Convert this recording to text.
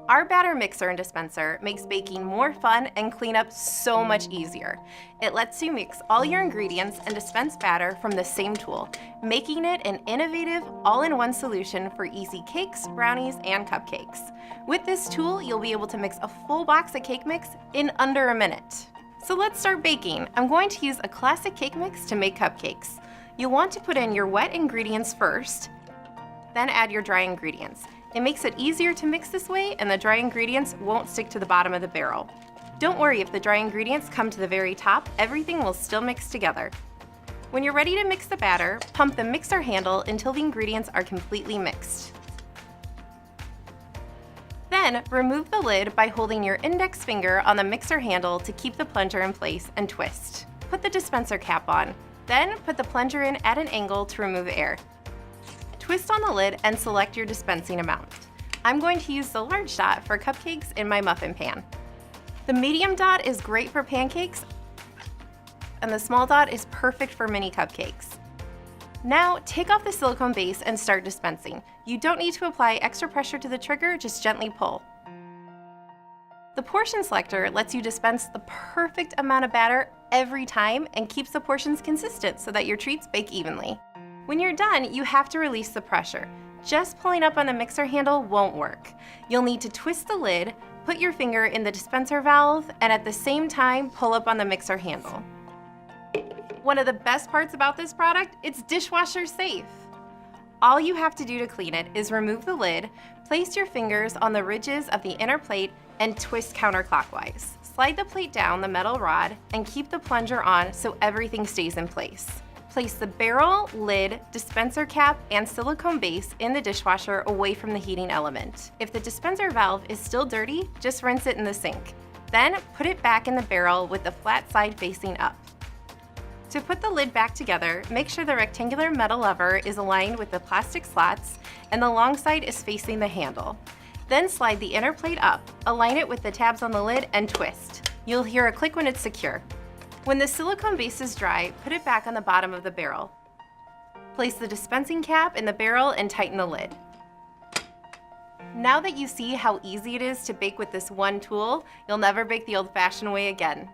Our batter mixer and dispenser makes baking more fun and cleanup so much easier. It lets you mix all your ingredients and dispense batter from the same tool, making it an innovative, all-in-one solution for easy cakes, brownies, and cupcakes. With this tool, you'll be able to mix a full box of cake mix in under a minute. So let's start baking. I'm going to use a classic cake mix to make cupcakes. You'll want to put in your wet ingredients first, then add your dry ingredients. It makes it easier to mix this way, and the dry ingredients won't stick to the bottom of the barrel. Don't worry if the dry ingredients come to the very top, everything will still mix together. When you're ready to mix the batter, pump the mixer handle until the ingredients are completely mixed. Then, remove the lid by holding your index finger on the mixer handle to keep the plunger in place and twist. Put the dispenser cap on. Then, put the plunger in at an angle to remove air. Twist on the lid and select your dispensing amount. I'm going to use the large dot for cupcakes in my muffin pan. The medium dot is great for pancakes, and the small dot is perfect for mini cupcakes. Now, take off the silicone base and start dispensing. You don't need to apply extra pressure to the trigger, just gently pull. The portion selector lets you dispense the perfect amount of batter every time and keeps the portions consistent so that your treats bake evenly. When you're done, you have to release the pressure. Just pulling up on the mixer handle won't work. You'll need to twist the lid, put your finger in the dispenser valve, and at the same time, pull up on the mixer handle. One of the best parts about this product, it's dishwasher safe. All you have to do to clean it is remove the lid, place your fingers on the ridges of the inner plate, and twist counterclockwise. Slide the plate down the metal rod and keep the plunger on so everything stays in place. Place the barrel, lid, dispenser cap, and silicone base in the dishwasher away from the heating element. If the dispenser valve is still dirty, just rinse it in the sink. Then put it back in the barrel with the flat side facing up. To put the lid back together, make sure the rectangular metal lever is aligned with the plastic slots and the long side is facing the handle. Then slide the inner plate up, align it with the tabs on the lid, and twist. You'll hear a click when it's secure. When the silicone base is dry, put it back on the bottom of the barrel. Place the dispensing cap in the barrel and tighten the lid. Now that you see how easy it is to bake with this one tool, you'll never bake the old-fashioned way again.